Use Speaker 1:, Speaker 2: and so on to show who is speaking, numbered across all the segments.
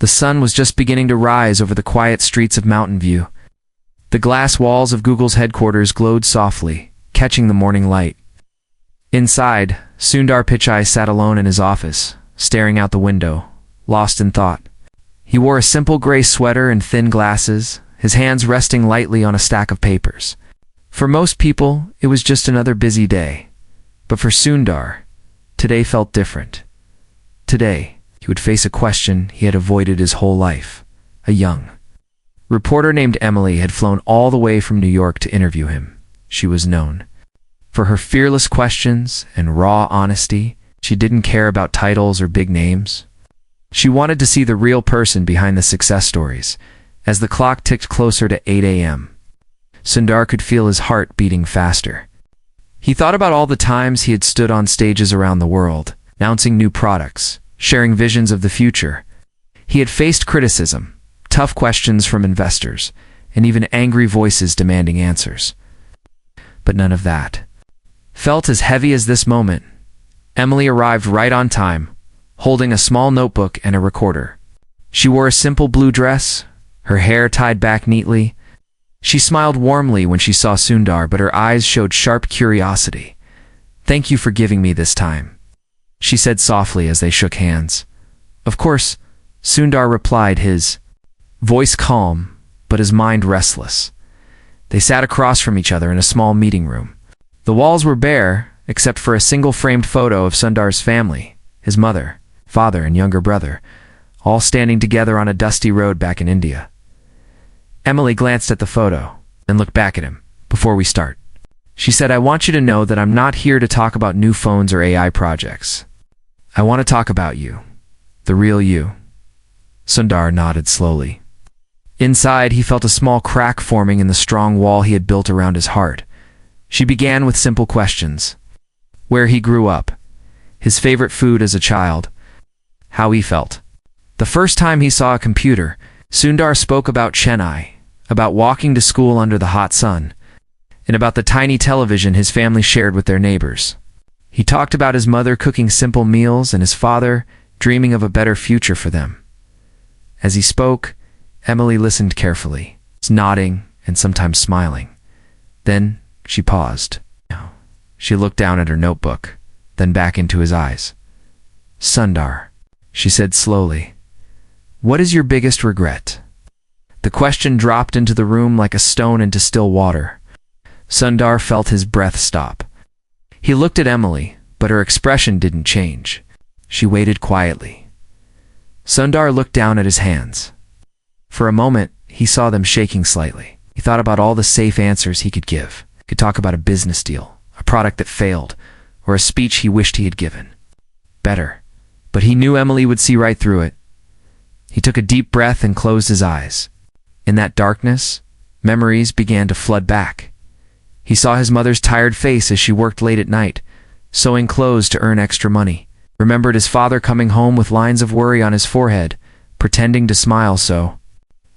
Speaker 1: The sun was just beginning to rise over the quiet streets of Mountain View. The glass walls of Google's headquarters glowed softly, catching the morning light. Inside, Sundar Pichai sat alone in his office, staring out the window, lost in thought. He wore a simple gray sweater and thin glasses, his hands resting lightly on a stack of papers. For most people, it was just another busy day. But for Sundar, today felt different. Today, he would face a question he had avoided his whole life. A young reporter named Emily had flown all the way from New York to interview him. She was known for her fearless questions and raw honesty. She didn't care about titles or big names. She wanted to see the real person behind the success stories. As the clock ticked closer to 8 a.m., Sundar could feel his heart beating faster. He thought about all the times he had stood on stages around the world, announcing new products, sharing visions of the future. He had faced criticism, tough questions from investors, and even angry voices demanding answers. But none of that felt as heavy as this moment. Emily arrived right on time, holding a small notebook and a recorder. She wore a simple blue dress, her hair tied back neatly. She smiled warmly when she saw Sundar, but her eyes showed sharp curiosity. "Thank you for giving me this time," she said softly as they shook hands. "Of course," Sundar replied, his voice calm, but his mind restless. They sat across from each other in a small meeting room. The walls were bare, except for a single framed photo of Sundar's family, his mother, father, and younger brother, all standing together on a dusty road back in India. Emily glanced at the photo, then looked back at him. "Before we start," she said, "I want you to know that I'm not here to talk about new phones or AI projects. I want to talk about you, the real you." Sundar nodded slowly. Inside, he felt a small crack forming in the strong wall he had built around his heart. She began with simple questions. Where he grew up, his favorite food as a child, how he felt. The first time he saw a computer, Sundar spoke about Chennai, about walking to school under the hot sun, and about the tiny television his family shared with their neighbors. He talked about his mother cooking simple meals and his father dreaming of a better future for them. As he spoke, Emily listened carefully, nodding and sometimes smiling. Then she paused. She looked down at her notebook, then back into his eyes. "Sundar," she said slowly, "what is your biggest regret?" The question dropped into the room like a stone into still water. Sundar felt his breath stop. He looked at Emily, but her expression didn't change. She waited quietly. Sundar looked down at his hands. For a moment, he saw them shaking slightly. He thought about all the safe answers he could give. He could talk about a business deal, a product that failed, or a speech he wished he had given. Better. But he knew Emily would see right through it. He took a deep breath and closed his eyes. In that darkness, memories began to flood back. He saw his mother's tired face as she worked late at night, sewing clothes to earn extra money. Remembered his father coming home with lines of worry on his forehead, pretending to smile so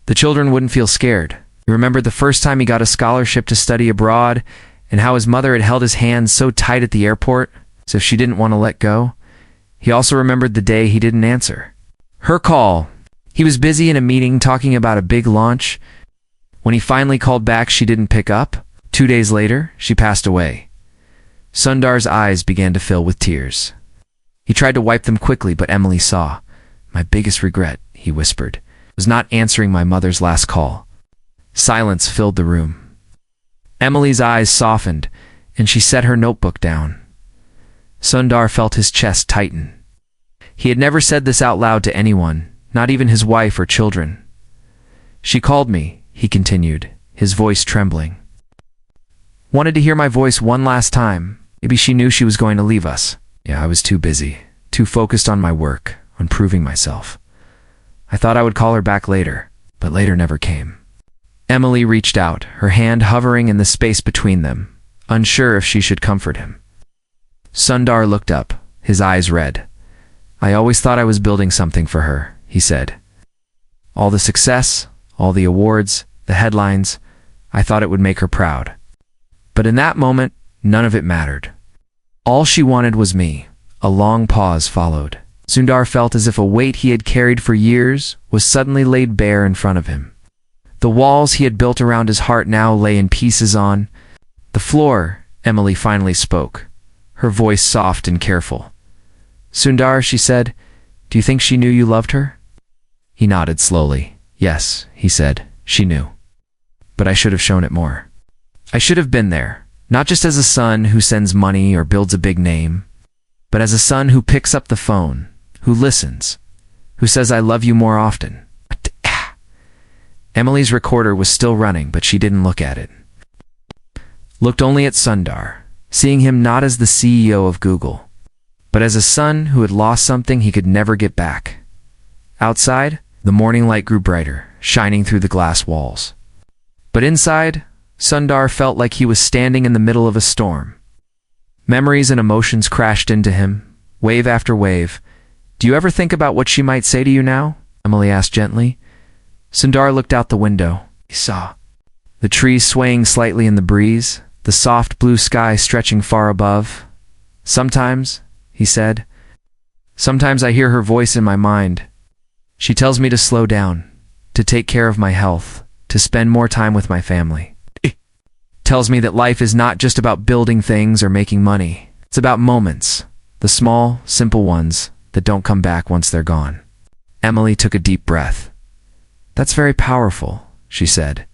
Speaker 1: the children wouldn't feel scared. He remembered the first time he got a scholarship to study abroad, and how his mother had held his hand so tight at the airport, as if she didn't want to let go. He also remembered the day he didn't answer her call. He was busy in a meeting talking about a big launch. When he finally called back, she didn't pick up. 2 days later, she passed away. Sundar's eyes began to fill with tears. He tried to wipe them quickly, but Emily saw. "My biggest regret," he whispered, "was not answering my mother's last call." Silence filled the room. Emily's eyes softened, and she set her notebook down. Sundar felt his chest tighten. He had never said this out loud to anyone, not even his wife or children. "She called me," he continued, his voice trembling. "Wanted to hear my voice one last time. Maybe she knew she was going to leave us. Yeah, I was too busy, too focused on my work, on proving myself. I thought I would call her back later, but later never came." Emily reached out, her hand hovering in the space between them, unsure if she should comfort him. Sundar looked up, his eyes red. "I always thought I was building something for her," he said. "All the success, all the awards, the headlines, I thought it would make her proud. But in that moment, none of it mattered. All she wanted was me." A long pause followed. Sundar felt as if a weight he had carried for years was suddenly laid bare in front of him. The walls he had built around his heart now lay in pieces on the floor. Emily finally spoke, her voice soft and careful. "Sundar," she said, "do you think she knew you loved her?" He nodded slowly. "Yes," he said, "she knew. But I should have shown it more. I should have been there, not just as a son who sends money or builds a big name, but as a son who picks up the phone, who listens, who says I love you more often." Emily's recorder was still running, but she didn't look at it. Looked only at Sundar, seeing him not as the CEO of Google, but as a son who had lost something he could never get back. Outside, the morning light grew brighter, shining through the glass walls. But inside, Sundar felt like he was standing in the middle of a storm. Memories and emotions crashed into him, wave after wave. "Do you ever think about what she might say to you now?" Emily asked gently. Sundar looked out the window. He saw the trees swaying slightly in the breeze, the soft blue sky stretching far above. "Sometimes," he said, "sometimes I hear her voice in my mind. She tells me to slow down, to take care of my health, to spend more time with my family. Tells me that life is not just about building things or making money. It's about moments, the small, simple ones that don't come back once they're gone." Emily took a deep breath. "That's very powerful," she said,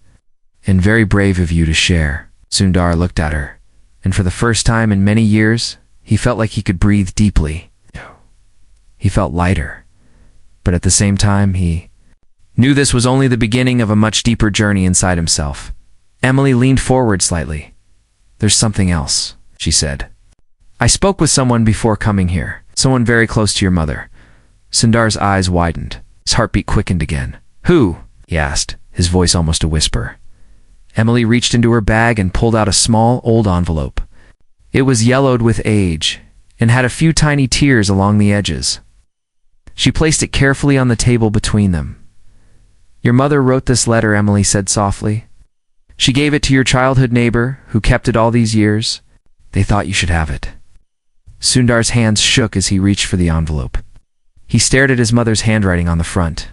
Speaker 1: "and very brave of you to share." Sundar looked at her, and for the first time in many years, he felt like he could breathe deeply. He felt lighter, but at the same time, he knew this was only the beginning of a much deeper journey inside himself. Emily leaned forward slightly. "There's something else," she said. "I spoke with someone before coming here, someone very close to your mother." Sundar's eyes widened. His heartbeat quickened again. "Who?" he asked, his voice almost a whisper. Emily reached into her bag and pulled out a small, old envelope. It was yellowed with age and had a few tiny tears along the edges. She placed it carefully on the table between them. "Your mother wrote this letter," Emily said softly. "She gave it to your childhood neighbor, who kept it all these years. They thought you should have it." Sundar's hands shook as he reached for the envelope. He stared at his mother's handwriting on the front.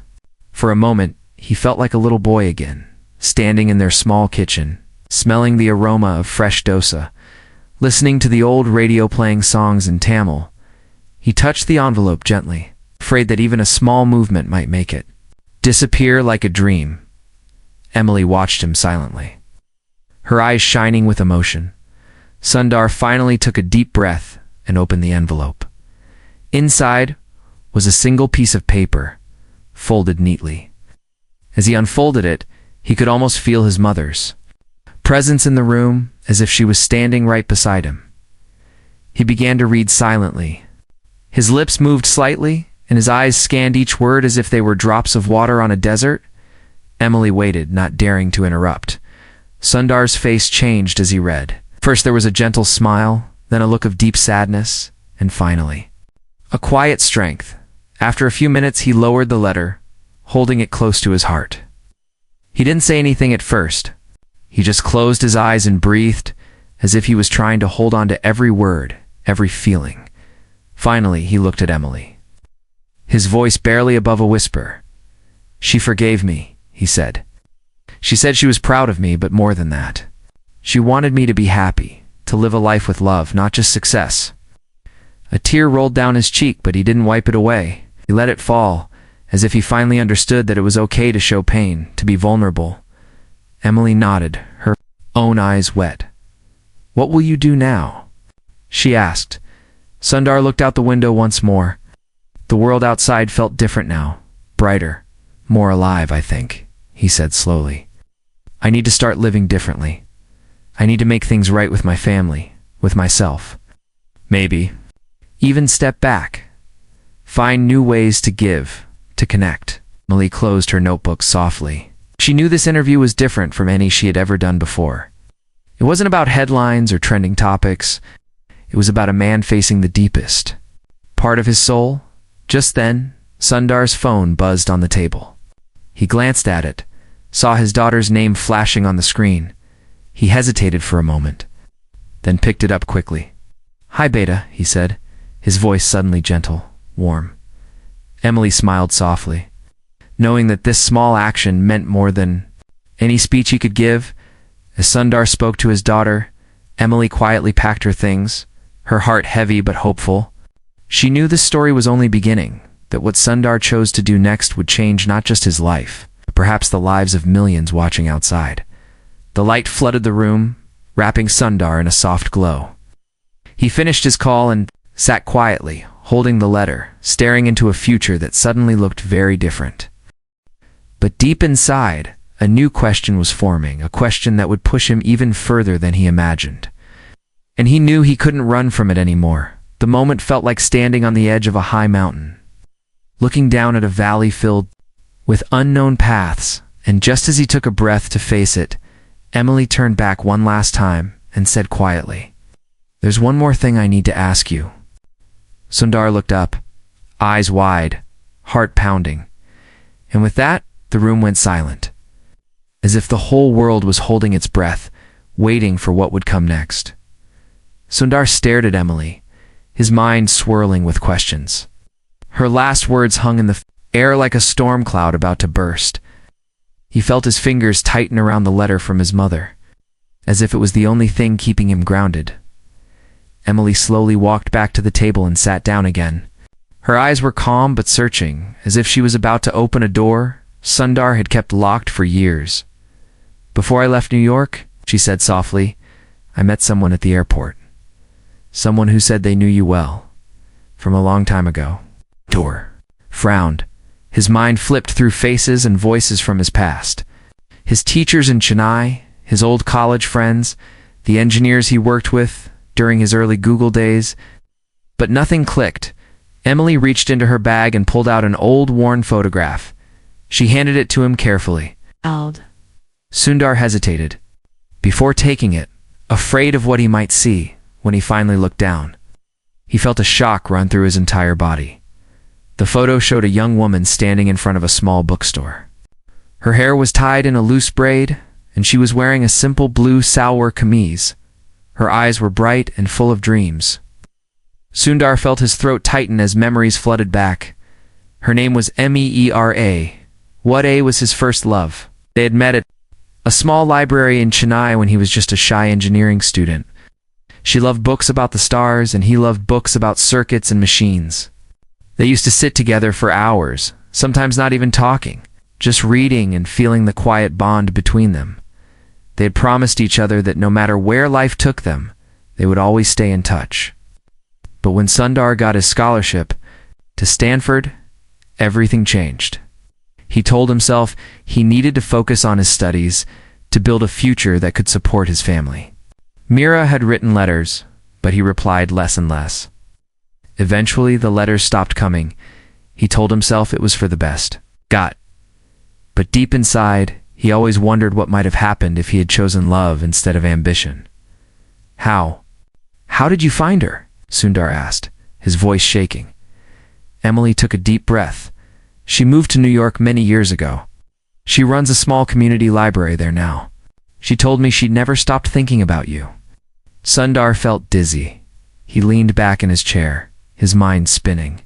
Speaker 1: For a moment, he felt like a little boy again, standing in their small kitchen, smelling the aroma of fresh dosa, listening to the old radio playing songs in Tamil. He touched the envelope gently, afraid that even a small movement might make it disappear like a dream. Emily watched him silently, her eyes shining with emotion. Sundar finally took a deep breath and opened the envelope. Inside was a single piece of paper, folded neatly. As he unfolded it, he could almost feel his mother's presence in the room, as if she was standing right beside him. He began to read silently. His lips moved slightly, and his eyes scanned each word as if they were drops of water on a desert. Emily waited, not daring to interrupt. Sundar's face changed as he read. First there was a gentle smile, then a look of deep sadness, and finally, a quiet strength. After a few minutes he lowered the letter, holding it close to his heart. He didn't say anything at first. He just closed his eyes and breathed, as if he was trying to hold on to every word, every feeling. Finally, he looked at Emily, his voice barely above a whisper. "She forgave me," he said. "She said she was proud of me, but more than that. She wanted me to be happy, to live a life with love, not just success." A tear rolled down his cheek, but he didn't wipe it away. He let it fall, as if he finally understood that it was okay to show pain, to be vulnerable. Emily nodded, her own eyes wet. "What will you do now?" she asked. Sundar looked out the window once more. The world outside felt different now, brighter, more alive, I think, he said slowly. "I need to start living differently. I need to make things right with my family, with myself. Maybe even step back, find new ways to give, to connect." Emily closed her notebook softly. She knew this interview was different from any she had ever done before. It wasn't about headlines or trending topics. It was about a man facing the deepest part of his soul. Just then, Sundar's phone buzzed on the table. He glanced at it, saw his daughter's name flashing on the screen. He hesitated for a moment, then picked it up quickly. "Hi, Beta," he said, his voice suddenly gentle, warm. Emily smiled softly, knowing that this small action meant more than any speech he could give. As Sundar spoke to his daughter, Emily quietly packed her things, her heart heavy but hopeful. She knew this story was only beginning, that what Sundar chose to do next would change not just his life, but perhaps the lives of millions watching outside. The light flooded the room, wrapping Sundar in a soft glow. He finished his call and sat quietly, holding the letter, staring into a future that suddenly looked very different. But deep inside, a new question was forming, a question that would push him even further than he imagined. And he knew he couldn't run from it anymore. The moment felt like standing on the edge of a high mountain, looking down at a valley filled with unknown paths, and just as he took a breath to face it, Emily turned back one last time and said quietly, "There's one more thing I need to ask you." Sundar looked up, eyes wide, heart pounding, and with that, the room went silent, as if the whole world was holding its breath, waiting for what would come next. Sundar stared at Emily, his mind swirling with questions. Her last words hung in the air like a storm cloud about to burst. He felt his fingers tighten around the letter from his mother, as if it was the only thing keeping him grounded. Emily slowly walked back to the table and sat down again. Her eyes were calm but searching, as if she was about to open a door Sundar had kept locked for years. "Before I left New York," she said softly, "I met someone at the airport. Someone who said they knew you well, from a long time ago." Door frowned. His mind flipped through faces and voices from his past. His teachers in Chennai, his old college friends, the engineers he worked with during his early Google days. But nothing clicked. Emily reached into her bag and pulled out an old, worn photograph. She handed it to him carefully.
Speaker 2: Ald.
Speaker 1: Sundar hesitated, before taking it, afraid of what he might see when he finally looked down. He felt a shock run through his entire body. The photo showed a young woman standing in front of a small bookstore. Her hair was tied in a loose braid, and she was wearing a simple blue salwar kameez. Her eyes were bright and full of dreams. Sundar felt his throat tighten as memories flooded back. Her name was Meera. What A was his first love. They had met at a small library in Chennai when he was just a shy engineering student. She loved books about the stars, and he loved books about circuits and machines. They used to sit together for hours, sometimes not even talking, just reading and feeling the quiet bond between them. They had promised each other that no matter where life took them, they would always stay in touch. But when Sundar got his scholarship to Stanford, everything changed. He told himself he needed to focus on his studies to build a future that could support his family. Meera had written letters, but he replied less and less. Eventually, the letters stopped coming. He told himself it was for the best. But deep inside, he always wondered what might have happened if he had chosen love instead of ambition. How did you find her?" Sundar asked, his voice shaking. Emily took a deep breath. She moved to New York many years ago. She runs a small community library there now. She told me she'd never stopped thinking about you. Sundar felt dizzy. He leaned back in his chair, his mind spinning.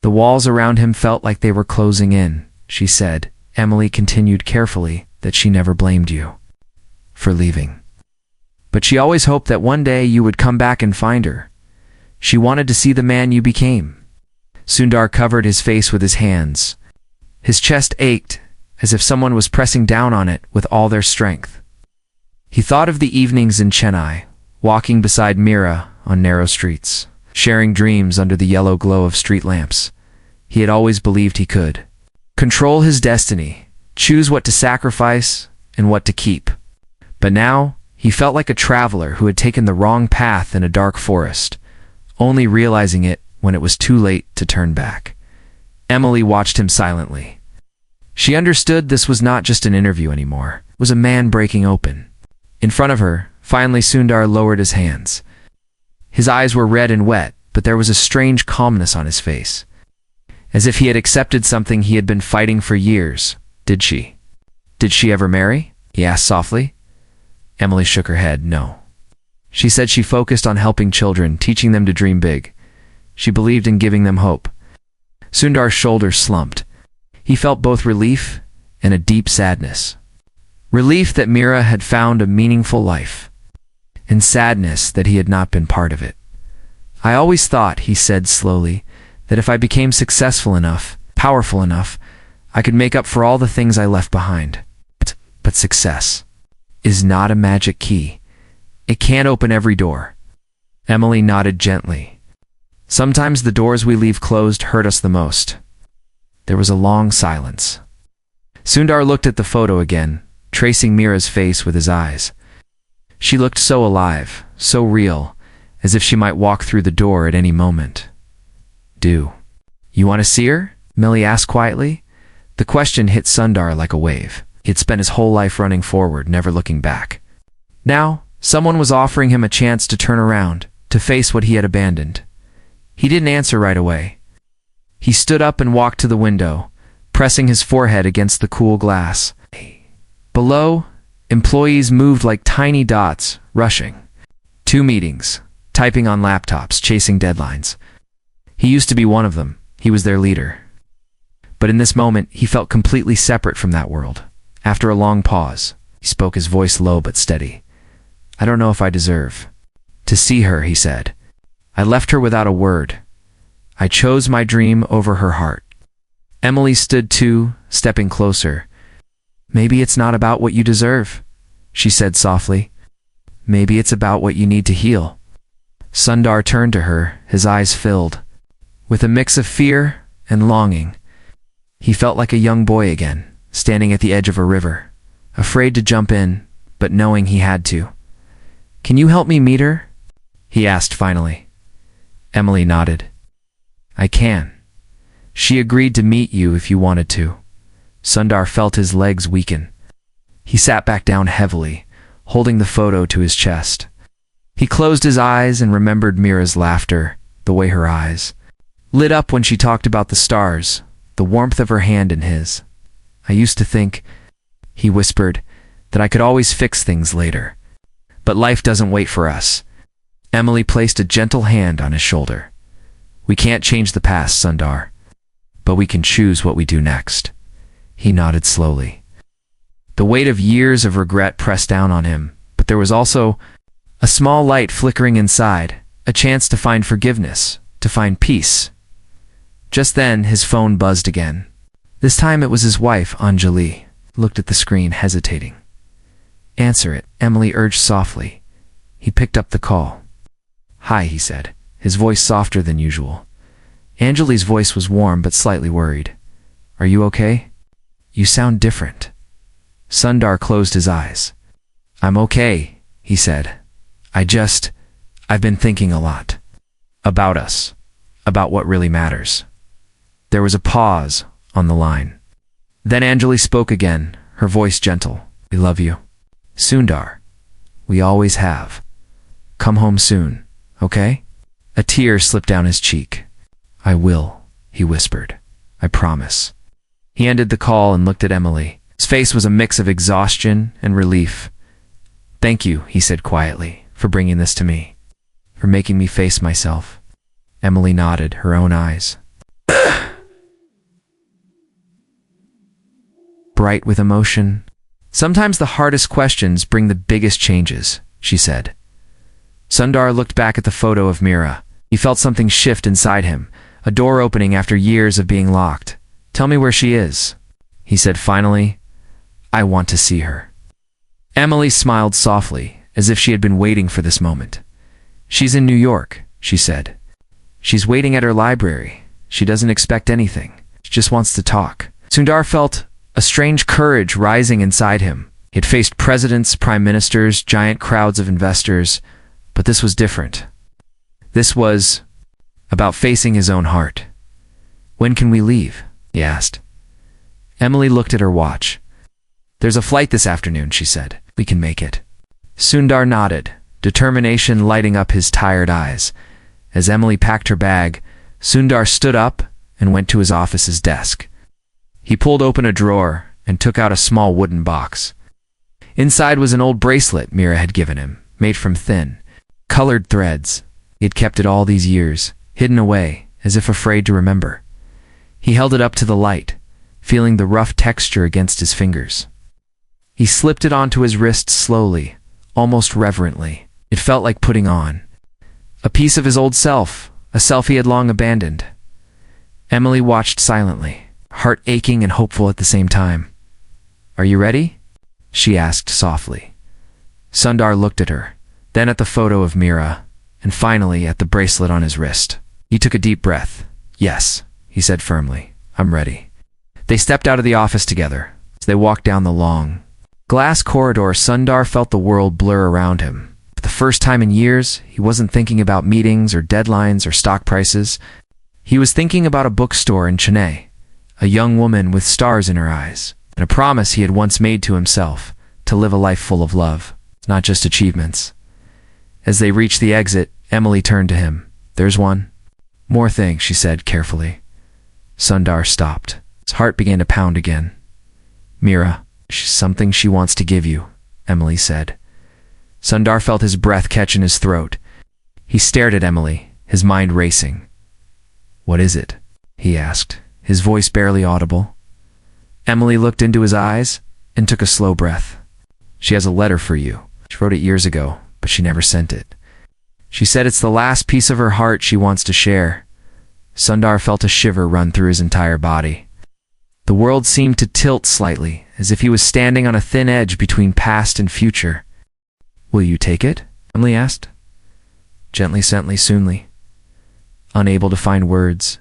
Speaker 1: The walls around him felt like they were closing in. "She said," Emily continued carefully, "that she never blamed you for leaving. But she always hoped that one day you would come back and find her. She wanted to see the man you became." Sundar covered his face with his hands. His chest ached, as if someone was pressing down on it with all their strength. He thought of the evenings in Chennai, walking beside Meera on narrow streets, sharing dreams under the yellow glow of street lamps. He had always believed he could control his destiny, choose what to sacrifice and what to keep. But now, he felt like a traveler who had taken the wrong path in a dark forest, only realizing it when it was too late to turn back. Emily watched him silently. She understood this was not just an interview anymore. It was a man breaking open. In front of her, finally Sundar lowered his hands. His eyes were red and wet, but there was a strange calmness on his face, as if he had accepted something he had been fighting for years. Did she ever marry?" he asked softly. Emily shook her head. "No. She said she focused on helping children, teaching them to dream big. She believed in giving them hope." Sundar's shoulders slumped. He felt both relief and a deep sadness. Relief that Mira had found a meaningful life, and sadness that he had not been part of it. I always thought, he said slowly, that if I became successful enough, powerful enough, I could make up for all the things I left behind. But success is not a magic key. It can't open every door. Emily nodded gently. Sometimes the doors we leave closed hurt us the most. There was a long silence. Sundar looked at the photo again, tracing Mira's face with his eyes. She looked so alive, so real, as if she might walk through the door at any moment. "Do you want to see her?" Millie asked quietly. The question hit Sundar like a wave. He had spent his whole life running forward, never looking back. Now, someone was offering him a chance to turn around, to face what he had abandoned. He didn't answer right away. He stood up and walked to the window, pressing his forehead against the cool glass. Below, employees moved like tiny dots, rushing. 2 meetings, typing on laptops, chasing deadlines. He used to be one of them. He was their leader. But in this moment, he felt completely separate from that world. After a long pause, he spoke, his voice low but steady. "I don't know if I deserve to see her," he said. "I left her without a word. I chose my dream over her heart." Emily stood too, stepping closer. "Maybe it's not about what you deserve," she said softly. "Maybe it's about what you need to heal." Sundar turned to her, his eyes filled with a mix of fear and longing. He felt like a young boy again, standing at the edge of a river, afraid to jump in, but knowing he had to. "Can you help me meet her?" he asked finally. Emily nodded. "I can. She agreed to meet you if you wanted to." Sundar felt his legs weaken. He sat back down heavily, holding the photo to his chest. He closed his eyes and remembered Mira's laughter, the way her eyes lit up when she talked about the stars, the warmth of her hand in his. "I used to think," he whispered, "that I could always fix things later. But life doesn't wait for us." Emily placed a gentle hand on his shoulder. "We can't change the past, Sundar, but we can choose what we do next." He nodded slowly. The weight of years of regret pressed down on him, but there was also a small light flickering inside, a chance to find forgiveness, to find peace. Just then, his phone buzzed again. This time it was his wife, Anjali, looked at the screen, hesitating. "Answer it," Emily urged softly. He picked up the call. "Hi," he said, his voice softer than usual. Anjali's voice was warm but slightly worried. "Are you okay? You sound different." Sundar closed his eyes. "I'm okay," he said. I've been thinking a lot. About us. About what really matters." There was a pause on the line. Then Anjali spoke again, her voice gentle. "We love you, Sundar. We always have. Come home soon, okay?" A tear slipped down his cheek. "I will," he whispered. "I promise." He ended the call and looked at Emily. His face was a mix of exhaustion and relief. "Thank you," he said quietly, "for bringing this to me, for making me face myself." Emily nodded, her own eyes bright with emotion. "Sometimes the hardest questions bring the biggest changes," she said. Sundar looked back at the photo of Mira. He felt something shift inside him, a door opening after years of being locked. "Tell me where she is," he said finally. "I want to see her." Emily smiled softly, as if she had been waiting for this moment. "She's in New York," she said. "She's waiting at her library. She doesn't expect anything. She just wants to talk." Sundar felt a strange courage rising inside him. He had faced presidents, prime ministers, giant crowds of investors, but this was different. This was about facing his own heart. "When can we leave?" he asked. Emily looked at her watch. "There's a flight this afternoon," she said. "We can make it." Sundar nodded, determination lighting up his tired eyes. As Emily packed her bag, Sundar stood up and went to his office's desk. He pulled open a drawer and took out a small wooden box. Inside was an old bracelet Mira had given him, made from thin, colored threads. He had kept it all these years, hidden away, as if afraid to remember. He held it up to the light, feeling the rough texture against his fingers. He slipped it onto his wrist slowly, almost reverently. It felt like putting on a piece of his old self, a self he had long abandoned. Emily watched silently, heart aching and hopeful at the same time. "Are you ready?" she asked softly. Sundar looked at her, then at the photo of Mira, and finally at the bracelet on his wrist. He took a deep breath. "Yes," he said firmly, "I'm ready." They stepped out of the office together. As they walked down the long, glass corridor, Sundar felt the world blur around him. For the first time in years, he wasn't thinking about meetings or deadlines or stock prices. He was thinking about a bookstore in Chennai, a young woman with stars in her eyes, and a promise he had once made to himself to live a life full of love, not just achievements. As they reached the exit, Emily turned to him. "There's one more thing," she said carefully. Sundar stopped. His heart began to pound again. "Mira, something she wants to give you," Emily said. Sundar felt his breath catch in his throat. He stared at Emily, his mind racing. "What is it?" he asked, his voice barely audible. Emily looked into his eyes and took a slow breath. "She has a letter for you. She wrote it years ago, but she never sent it. She said it's the last piece of her heart she wants to share." Sundar felt a shiver run through his entire body. The world seemed to tilt slightly, as if he was standing on a thin edge between past and future. "Will you take it?" Emily asked. Gently, soonly, unable to find words.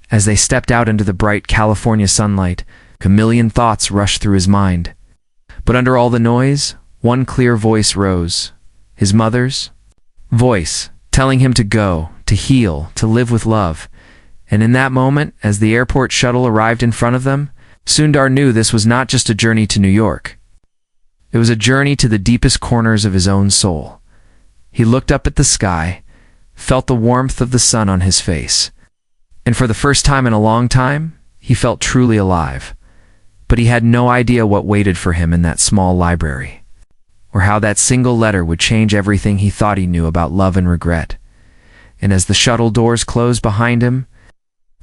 Speaker 1: As they stepped out into the bright California sunlight, a million thoughts rushed through his mind. But under all the noise, one clear voice rose. His mother's voice, telling him to go, to heal, to live with love. And in that moment, as the airport shuttle arrived in front of them, Sundar knew this was not just a journey to New York. It was a journey to the deepest corners of his own soul. He looked up at the sky, felt the warmth of the sun on his face, and for the first time in a long time, he felt truly alive. But he had no idea what waited for him in that small library, or how that single letter would change everything he thought he knew about love and regret. And as the shuttle doors closed behind him,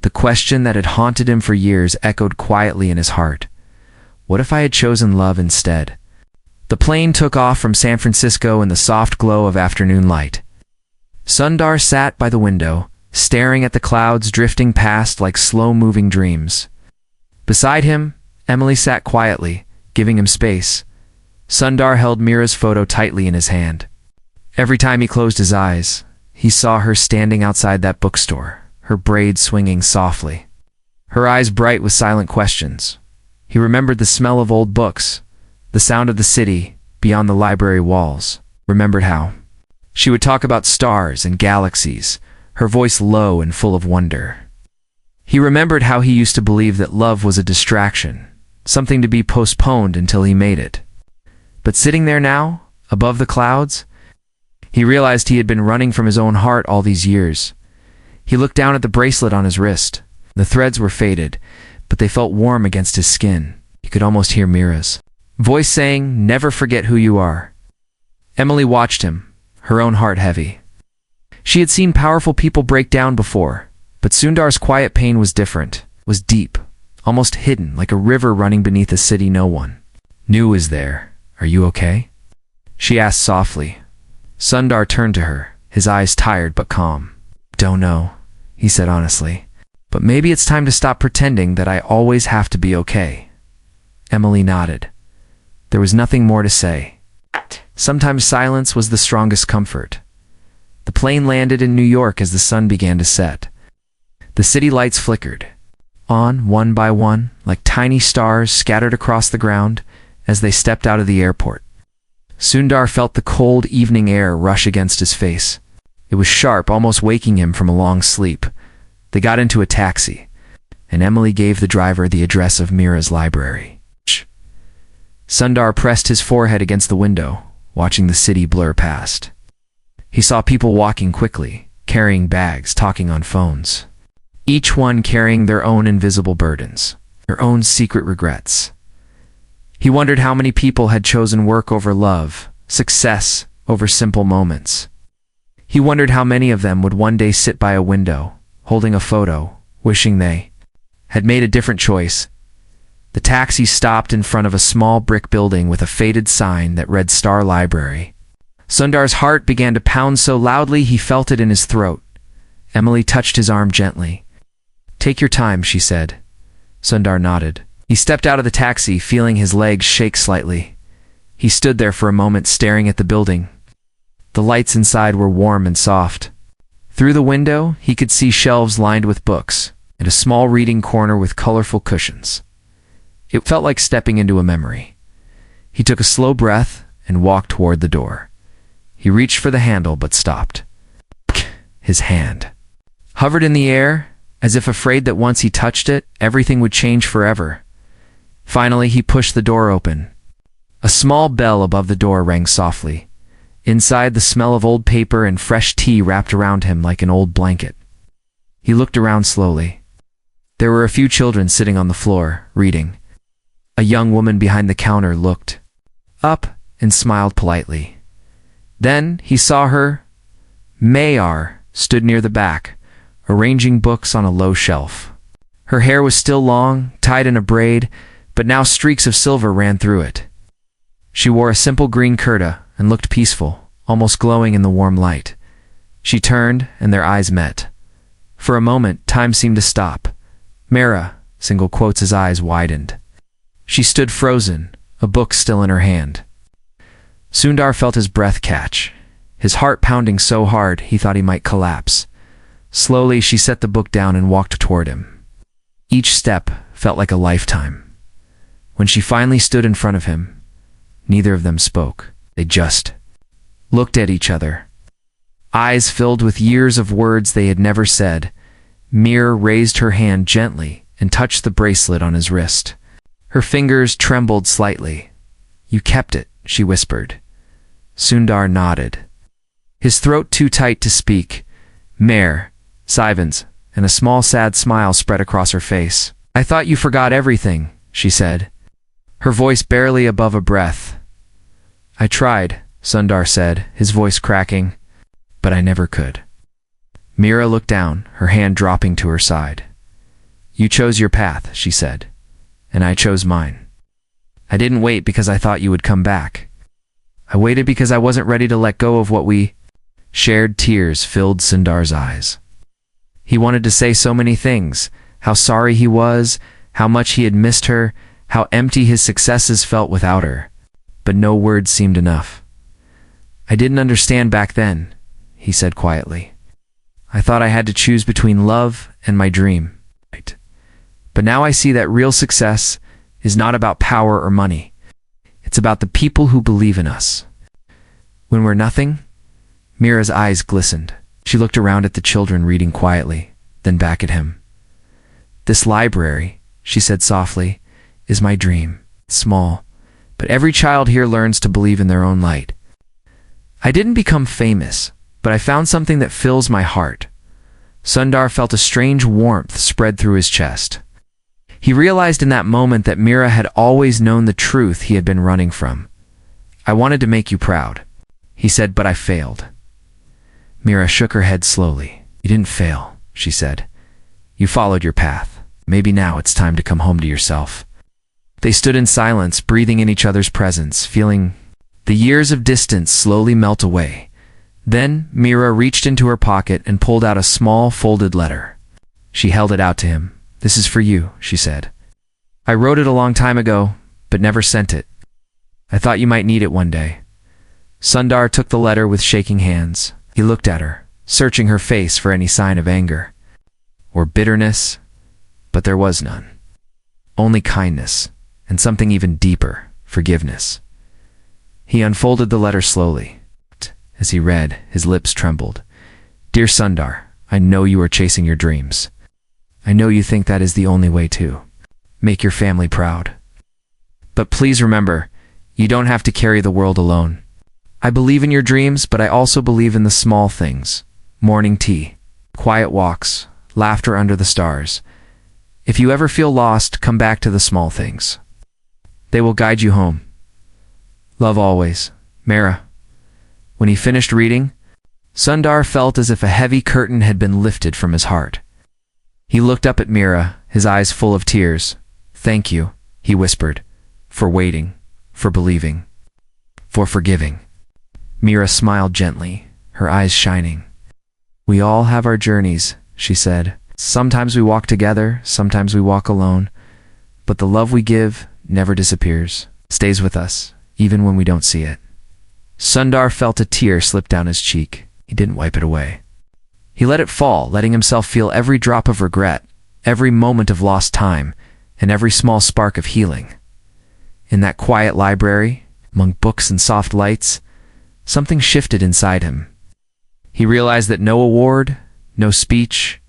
Speaker 1: the question that had haunted him for years echoed quietly in his heart. What if I had chosen love instead? The plane took off from San Francisco in the soft glow of afternoon light. Sundar sat by the window, staring at the clouds drifting past like slow-moving dreams. Beside him, Emily sat quietly, giving him space. Sundar held Mira's photo tightly in his hand. Every time he closed his eyes, he saw her standing outside that bookstore, her braids swinging softly, her eyes bright with silent questions. He remembered the smell of old books, the sound of the city beyond the library walls, remembered how she would talk about stars and galaxies, her voice low and full of wonder. He remembered how he used to believe that love was a distraction, something to be postponed until he made it. But sitting there now, above the clouds, he realized he had been running from his own heart all these years. He looked down at the bracelet on his wrist. The threads were faded, but they felt warm against his skin. He could almost hear Mira's voice saying, "Never forget who you are." Emily watched him, her own heart heavy. She had seen powerful people break down before, but Sundar's quiet pain was different, was deep, almost hidden, like a river running beneath a city no one knew was there. "Are you okay?" she asked softly. Sundar turned to her, his eyes tired but calm. "Don't know," he said honestly. "But maybe it's time to stop pretending that I always have to be okay." Emily nodded. There was nothing more to say. Sometimes silence was the strongest comfort. The plane landed in New York as the sun began to set. The city lights flickered on, one by one, like tiny stars scattered across the ground as they stepped out of the airport. Sundar felt the cold evening air rush against his face. It was sharp, almost waking him from a long sleep. They got into a taxi, and Emily gave the driver the address of Mira's library. Sundar pressed his forehead against the window, watching the city blur past. He saw people walking quickly, carrying bags, talking on phones, each one carrying their own invisible burdens, their own secret regrets. He wondered how many people had chosen work over love, success over simple moments. He wondered how many of them would one day sit by a window, holding a photo, wishing they had made a different choice. The taxi stopped in front of a small brick building with a faded sign that read Star Library. Sundar's heart began to pound so loudly he felt it in his throat. Emily touched his arm gently. "Take your time," she said. Sundar nodded. He stepped out of the taxi, feeling his legs shake slightly. He stood there for a moment staring at the building. The lights inside were warm and soft. Through the window, he could see shelves lined with books and a small reading corner with colorful cushions. It felt like stepping into a memory. He took a slow breath and walked toward the door. He reached for the handle but stopped. His hand hovered in the air, as if afraid that once he touched it, everything would change forever. Finally, he pushed the door open. A small bell above the door rang softly. Inside, the smell of old paper and fresh tea wrapped around him like an old blanket. He looked around slowly. There were a few children sitting on the floor, reading. A young woman behind the counter looked up and smiled politely. Then he saw her. Mayar stood near the back, arranging books on a low shelf. Her hair was still long, tied in a braid, but now streaks of silver ran through it. She wore a simple green kurta and looked peaceful, almost glowing in the warm light. She turned, and their eyes met. For a moment, time seemed to stop. "Mera," single quotes, his eyes widened. She stood frozen, a book still in her hand. Sundar felt his breath catch, his heart pounding so hard he thought he might collapse. Slowly, she set the book down and walked toward him. Each step felt like a lifetime. When she finally stood in front of him, neither of them spoke. They just looked at each other. Eyes filled with years of words they had never said. Mira raised her hand gently and touched the bracelet on his wrist. Her fingers trembled slightly. "You kept it," she whispered. Sundar nodded. His throat too tight to speak. "Mare, Sivans," and a small sad smile spread across her face. "I thought you forgot everything," she said, her voice barely above a breath. "I tried," Sundar said, his voice cracking, "but I never could." Mira looked down, her hand dropping to her side. "You chose your path," she said, "and I chose mine. I didn't wait because I thought you would come back. I waited because I wasn't ready to let go of what we shared." Tears filled Sundar's eyes. He wanted to say so many things, how sorry he was, how much he had missed her, how empty his successes felt without her. But no words seemed enough. "I didn't understand back then," he said quietly. "I thought I had to choose between love and my dream. But now I see that real success is not about power or money. It's about the people who believe in us. When we're nothing." Mira's eyes glistened. She looked around at the children reading quietly, then back at him. "This library," she said softly, "is my dream. It's small, but every child here learns to believe in their own light. I didn't become famous, but I found something that fills my heart." Sundar felt a strange warmth spread through his chest. He realized in that moment that Mira had always known the truth he had been running from. "I wanted to make you proud," he said, "but I failed." Mira shook her head slowly. "You didn't fail," she said. "You followed your path. Maybe now it's time to come home to yourself." They stood in silence, breathing in each other's presence, feeling the years of distance slowly melt away. Then Mira reached into her pocket and pulled out a small folded letter. She held it out to him. "This is for you," she said. "I wrote it a long time ago, but never sent it. I thought you might need it one day." Sundar took the letter with shaking hands. He looked at her, searching her face for any sign of anger or bitterness, but there was none. Only kindness, and something even deeper, forgiveness. He unfolded the letter slowly. As he read, his lips trembled. "Dear Sundar, I know you are chasing your dreams. I know you think that is the only way to make your family proud. But please remember, you don't have to carry the world alone. I believe in your dreams, but I also believe in the small things. Morning tea, quiet walks, laughter under the stars. If you ever feel lost, come back to the small things. They will guide you home. Love always, Mara." When he finished reading, Sundar felt as if a heavy curtain had been lifted from his heart. He looked up at Mira, his eyes full of tears. "Thank you," he whispered, "for waiting, for believing, for forgiving." Mira smiled gently, her eyes shining. "We all have our journeys," she said. "Sometimes we walk together, sometimes we walk alone. But the love we give never disappears, stays with us, even when we don't see it." Sundar felt a tear slip down his cheek. He didn't wipe it away. He let it fall, letting himself feel every drop of regret, every moment of lost time, and every small spark of healing. In that quiet library, among books and soft lights, something shifted inside him. He realized that no award, no speech,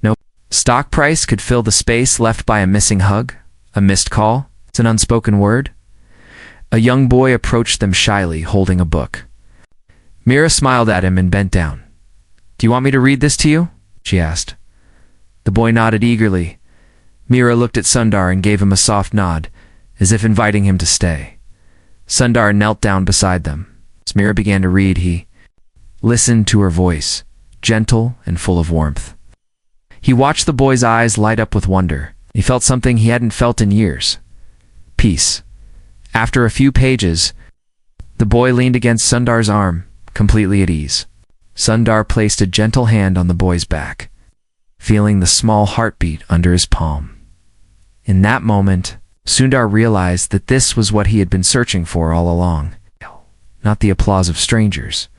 Speaker 1: no stock price could fill the space left by a missing hug, a missed call, an unspoken word. A young boy approached them shyly, holding a book. Mira smiled at him and bent down. "Do you want me to read this to you?" she asked. The boy nodded eagerly. Mira looked at Sundar and gave him a soft nod, as if inviting him to stay. Sundar knelt down beside them. As Mira began to read, he listened to her voice, gentle and full of warmth. He watched the boy's eyes light up with wonder. He felt something he hadn't felt in years. Peace. After a few pages, the boy leaned against Sundar's arm, completely at ease. Sundar placed a gentle hand on the boy's back, feeling the small heartbeat under his palm. In that moment, Sundar realized that this was what he had been searching for all along. Not the applause of strangers,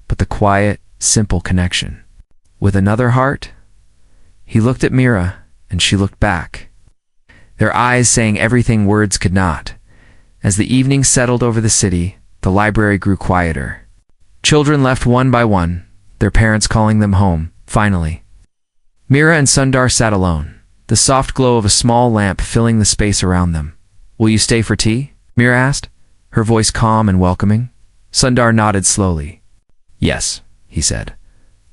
Speaker 1: but the quiet, simple connection. With another heart, he looked at Mira, and she looked back, their eyes saying everything words could not. As the evening settled over the city, the library grew quieter. Children left one by one, their parents calling them home, finally. Mira and Sundar sat alone, the soft glow of a small lamp filling the space around them. "Will you stay for tea?" Mira asked, her voice calm and welcoming. Sundar nodded slowly. "Yes," he said.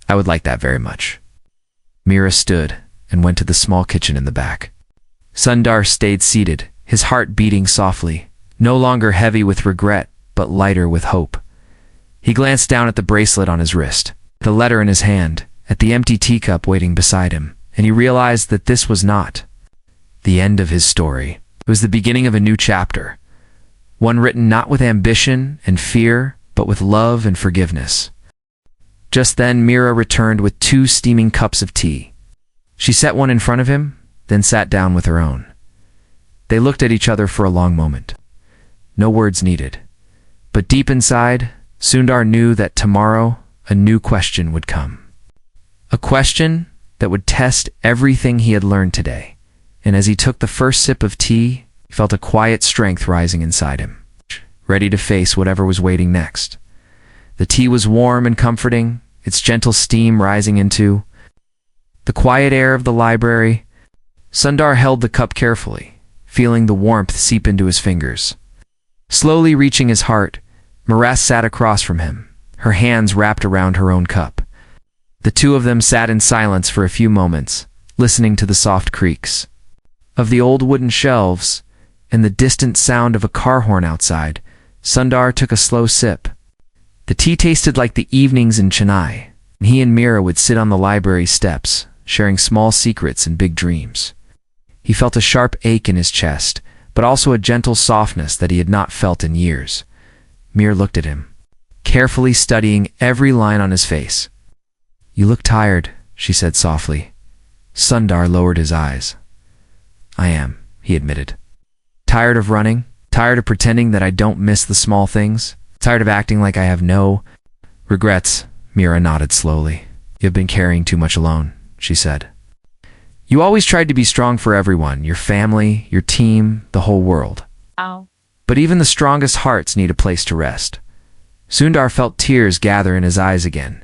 Speaker 1: "I would like that very much." Mira stood and went to the small kitchen in the back. Sundar stayed seated, his heart beating softly, no longer heavy with regret, but lighter with hope. He glanced down at the bracelet on his wrist, the letter in his hand, at the empty teacup waiting beside him, and he realized that this was not the end of his story. It was the beginning of a new chapter, one written not with ambition and fear, but with love and forgiveness. Just then, Mira returned with 2 steaming cups of tea. She set one in front of him, then sat down with her own. They looked at each other for a long moment. No words needed. But deep inside, Sundar knew that tomorrow a new question would come. A question that would test everything he had learned today. And as he took the first sip of tea, he felt a quiet strength rising inside him, ready to face whatever was waiting next. The tea was warm and comforting, its gentle steam rising into the quiet air of the library. Sundar held the cup carefully, feeling the warmth seep into his fingers. Slowly reaching his heart, Mira sat across from him, her hands wrapped around her own cup. The two of them sat in silence for a few moments, listening to the soft creaks of the old wooden shelves and the distant sound of a car horn outside. Sundar took a slow sip. The tea tasted like the evenings in Chennai, and he and Mira would sit on the library steps, sharing small secrets and big dreams. He felt a sharp ache in his chest, but also a gentle softness that he had not felt in years. Mira looked at him, carefully studying every line on his face. "You look tired," she said softly. Sundar lowered his eyes. "I am," he admitted. "Tired of running, tired of pretending that I don't miss the small things, tired of acting like I have no regrets." Mira nodded slowly. "You have been carrying too much alone," she said. "You always tried to be strong for everyone, your family, your team, the whole world.
Speaker 2: Ow.
Speaker 1: But even the strongest hearts need a place to rest." Sundar felt tears gather in his eyes again.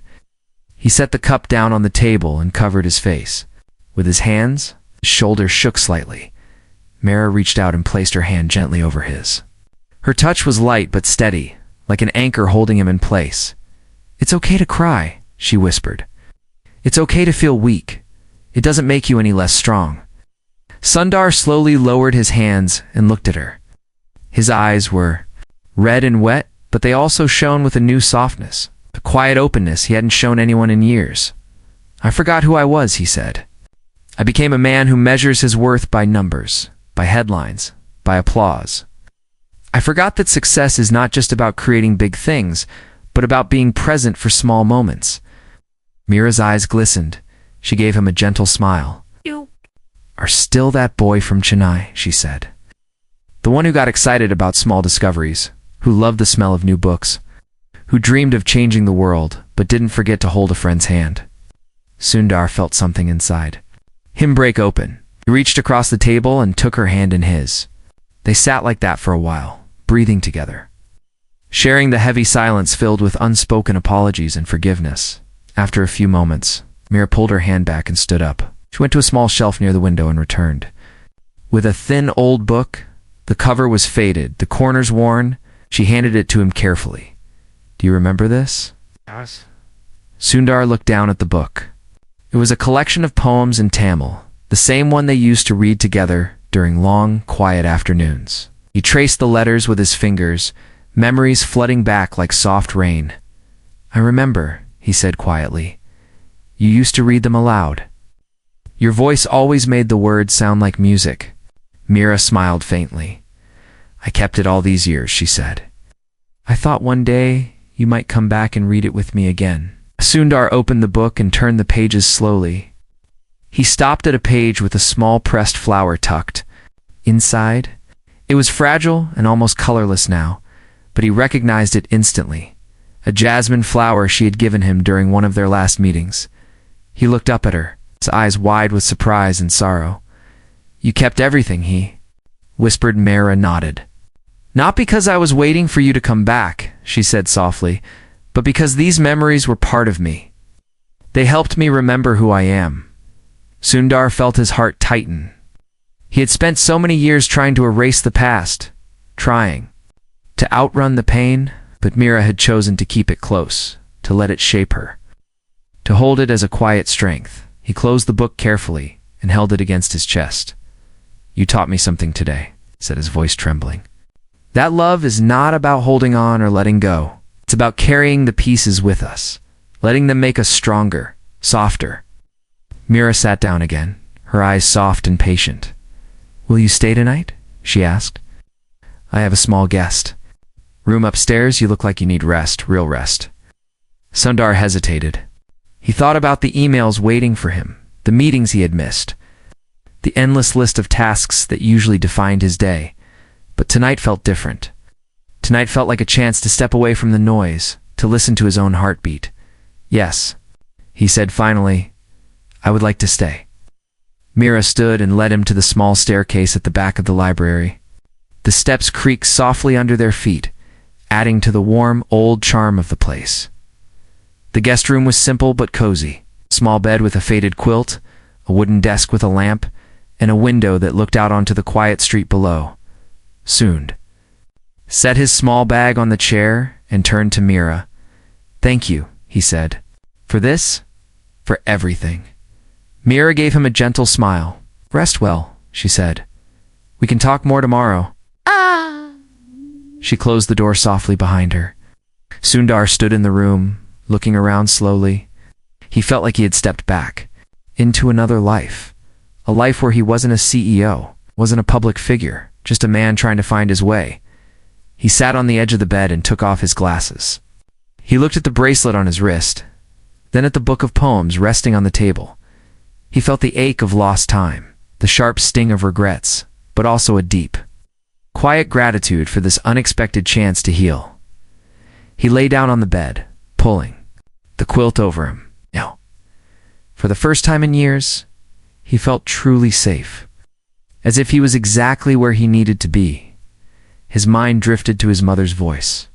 Speaker 1: He set the cup down on the table and covered his face. With his hands, his shoulders shook slightly. Mira reached out and placed her hand gently over his. Her touch was light but steady, like an anchor holding him in place. "It's okay to cry," she whispered. "It's okay to feel weak. It doesn't make you any less strong." Sundar slowly lowered his hands and looked at her. His eyes were red and wet, but they also shone with a new softness, a quiet openness he hadn't shown anyone in years. "I forgot who I was," he said. I became a man who measures his worth by numbers, by headlines, by applause. I forgot that success is not just about creating big things, but about being present for small moments. Mira's eyes glistened. She gave him a gentle smile.
Speaker 2: You
Speaker 1: are still that boy from Chennai, she said. The one who got excited about small discoveries, who loved the smell of new books, who dreamed of changing the world, but didn't forget to hold a friend's hand. Sundar felt something inside him break open. He reached across the table and took her hand in his. They sat like that for a while, breathing together, sharing the heavy silence filled with unspoken apologies and forgiveness. After a few moments, Mira pulled her hand back and stood up. She went to a small shelf near the window and returned. With a thin old book, the cover was faded, the corners worn. She handed it to him carefully. Do you remember this?
Speaker 2: Yes.
Speaker 1: Sundar looked down at the book. It was a collection of poems in Tamil, the same one they used to read together during long, quiet afternoons. He traced the letters with his fingers, memories flooding back like soft rain. I remember, he said quietly. You used to read them aloud. Your voice always made the words sound like music. Mira smiled faintly. I kept it all these years, she said. I thought one day you might come back and read it with me again. Sundar opened the book and turned the pages slowly. He stopped at a page with a small pressed flower tucked inside. It was fragile and almost colorless now, but he recognized it instantly. A jasmine flower she had given him during one of their last meetings. He looked up at her, his eyes wide with surprise and sorrow. You kept everything, he whispered. Mira nodded. Not because I was waiting for you to come back, she said softly, but because these memories were part of me. They helped me remember who I am. Sundar felt his heart tighten. He had spent so many years trying to erase the past, trying to outrun the pain, but Mira had chosen to keep it close, to let it shape her, to hold it as a quiet strength. He closed the book carefully and held it against his chest. You taught me something today, said his voice trembling. That love is not about holding on or letting go. It's about carrying the pieces with us, letting them make us stronger, softer. Mira sat down again, her eyes soft and patient. Will you stay tonight? She asked. I have a small guest. Room upstairs, you look like you need rest, real rest. Sundar hesitated. He thought about the emails waiting for him, the meetings he had missed, the endless list of tasks that usually defined his day. But tonight felt different. Tonight felt like a chance to step away from the noise, to listen to his own heartbeat. Yes, he said finally, I would like to stay. Mira stood and led him to the small staircase at the back of the library. The steps creaked softly under their feet, adding to the warm, old charm of the place. The guest room was simple but cozy. A small bed with a faded quilt, a wooden desk with a lamp, and a window that looked out onto the quiet street below. Sund set his small bag on the chair and turned to Mira. Thank you, he said. For this? For everything. Mira gave him a gentle smile. Rest well, she said. We can talk more tomorrow. She closed the door softly behind her. Sundar stood in the room, looking around slowly. He felt like he had stepped back, into another life. A life where he wasn't a CEO, wasn't a public figure, just a man trying to find his way. He sat on the edge of the bed and took off his glasses. He looked at the bracelet on his wrist, then at the book of poems resting on the table. He felt the ache of lost time, the sharp sting of regrets, but also a deep, quiet gratitude for this unexpected chance to heal. He lay down on the bed, pulling the quilt over him. Now, for the first time in years, he felt truly safe, as if he was exactly where he needed to be. His mind drifted to his mother's voice,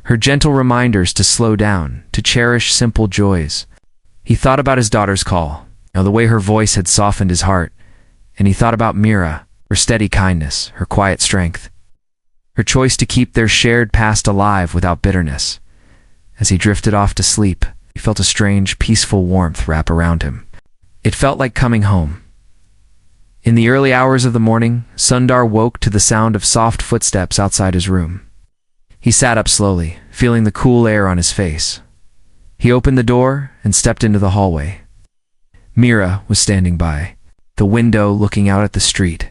Speaker 1: her gentle reminders to slow down, to cherish simple joys. He thought about his daughter's call, the way her voice had softened his heart, and he thought about Mira, her steady kindness, her quiet strength, her choice to keep their shared past alive without bitterness. As he drifted off to sleep, he felt a strange, peaceful warmth wrap around him. It felt like coming home. In the early hours of the morning, Sundar woke to the sound of soft footsteps outside his room. He sat up slowly, feeling the cool air on his face. He opened the door and stepped into the hallway. Mira was standing by, the window looking out at the street.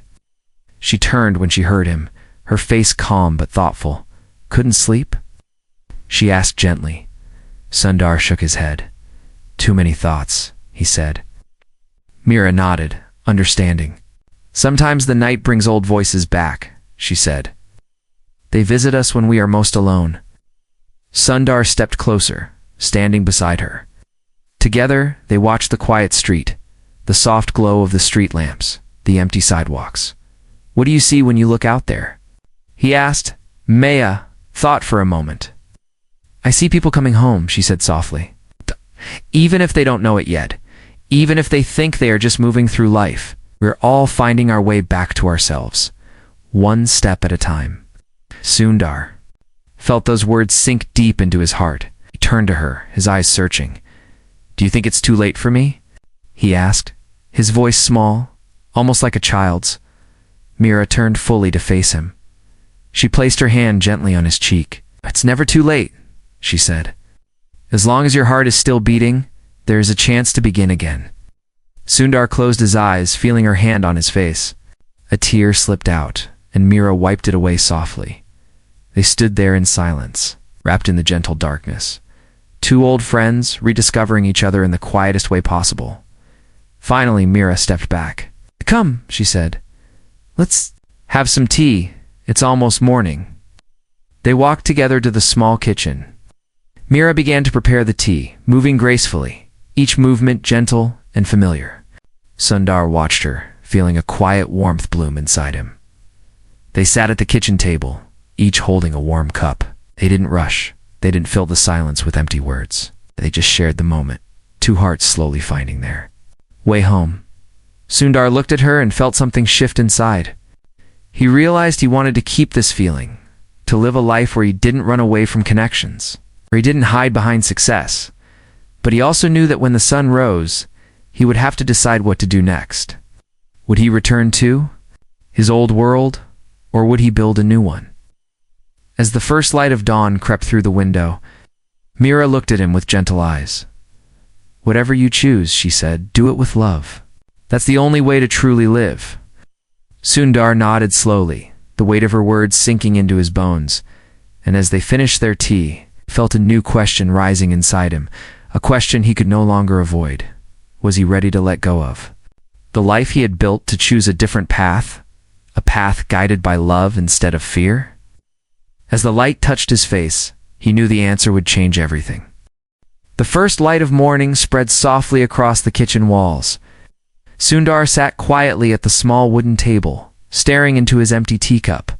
Speaker 1: She turned when she heard him, her face calm but thoughtful. Couldn't sleep? She asked gently. Sundar shook his head. Too many thoughts, he said. Mira nodded, understanding. Sometimes the night brings old voices back, she said. They visit us when we are most alone. Sundar stepped closer, standing beside her. Together, they watched the quiet street, the soft glow of the street lamps, the empty sidewalks. What do you see when you look out there? He asked. Maya thought for a moment. I see people coming home, she said softly. Even if they don't know it yet, even if they think they are just moving through life, we're all finding our way back to ourselves, one step at a time. Sundar felt those words sink deep into his heart. He turned to her, his eyes searching. Do you think it's too late for me? He asked, his voice small, almost like a child's. Mira turned fully to face him. She placed her hand gently on his cheek. It's never too late, she said. As long as your heart is still beating, there is a chance to begin again. Sundar closed his eyes, feeling her hand on his face. A tear slipped out, and Mira wiped it away softly. They stood there in silence, wrapped in the gentle darkness. Two old friends, rediscovering each other in the quietest way possible. Finally, Mira stepped back. Come, she said. Let's have some tea. It's almost morning. They walked together to the small kitchen. Mira began to prepare the tea, moving gracefully, each movement gentle and familiar. Sundar watched her, feeling a quiet warmth bloom inside him. They sat at the kitchen table, each holding a warm cup. They didn't rush. They didn't fill the silence with empty words. They just shared the moment, two hearts slowly finding their way home. Sundar looked at her and felt something shift inside. He realized he wanted to keep this feeling, to live a life where he didn't run away from connections, where he didn't hide behind success. But he also knew that when the sun rose, he would have to decide what to do next. Would he return to his old world, or would he build a new one? As the first light of dawn crept through the window, Mira looked at him with gentle eyes. Whatever you choose, she said, do it with love. That's the only way to truly live. Sundar nodded slowly, the weight of her words sinking into his bones, and as they finished their tea, felt a new question rising inside him, a question he could no longer avoid. Was he ready to let go of the life he had built to choose a different path, a path guided by love instead of fear? As the light touched his face, he knew the answer would change everything. The first light of morning spread softly across the kitchen walls. Sundar sat quietly at the small wooden table, staring into his empty teacup.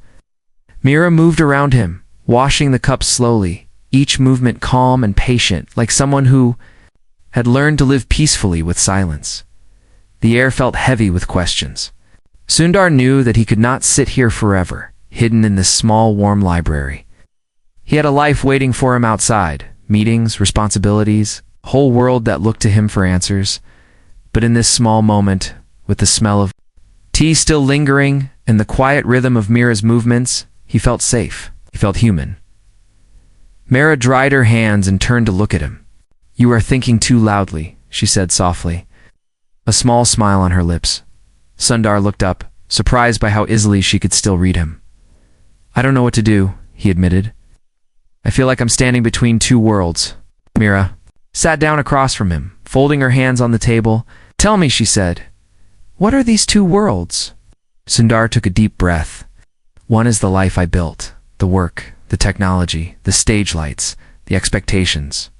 Speaker 1: Mira moved around him, washing the cup slowly, each movement calm and patient, like someone who had learned to live peacefully with silence. The air felt heavy with questions. Sundar knew that he could not sit here forever, hidden in this small, warm library. He had a life waiting for him outside, meetings, responsibilities, a whole world that looked to him for answers. But in this small moment, with the smell of tea still lingering and the quiet rhythm of Mira's movements, he felt safe. He felt human. Mira dried her hands and turned to look at him. You are thinking too loudly, she said softly, a small smile on her lips. Sundar looked up, surprised by how easily she could still read him. I don't know what to do, he admitted. I feel like I'm standing between two worlds. Mira sat down across from him, folding her hands on the table. Tell me, she said, what are these two worlds? Sundar took a deep breath. One is the life I built, the work, the technology, the stage lights, the expectations.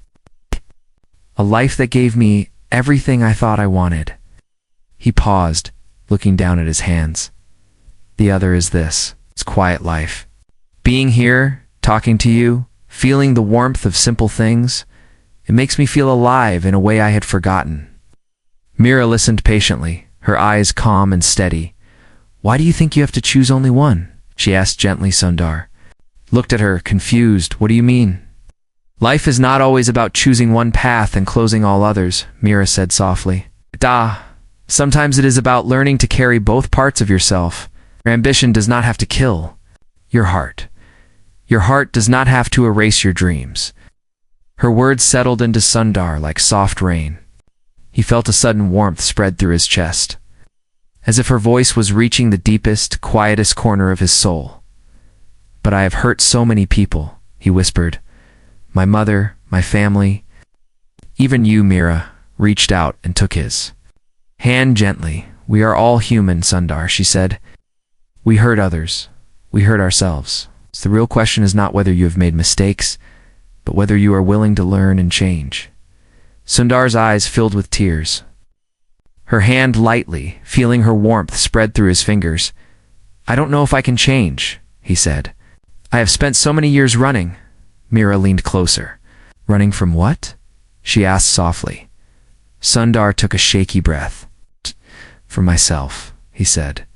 Speaker 1: A life that gave me everything I thought I wanted. He paused, looking down at his hands. The other is this quiet life. Being here, talking to you, feeling the warmth of simple things, it makes me feel alive in a way I had forgotten. Mira listened patiently, her eyes calm and steady. Why do you think you have to choose only one? She asked gently. Sundar looked at her, confused. What do you mean? Life is not always about choosing one path and closing all others, Mira said softly. Sometimes it is about learning to carry both parts of yourself. Your ambition does not have to kill your heart. Your heart does not have to erase your dreams. Her words settled into Sundar like soft rain. He felt a sudden warmth spread through his chest. as if her voice was reaching the deepest, quietest corner of his soul. "But I have hurt so many people," he whispered. "My mother, my family. Even you," Mira reached out and took his hand gently. "We are all human, Sundar," she said. "We hurt others. We hurt ourselves. The real question is not whether you have made mistakes, but whether you are willing to learn and change." Sundar's eyes filled with tears. Her hand lightly, feeling her warmth spread through his fingers. "I don't know if I can change," he said. "I have spent so many years running." Mira leaned closer. "Running from what?" she asked softly. Sundar took a shaky breath. "From myself," he said.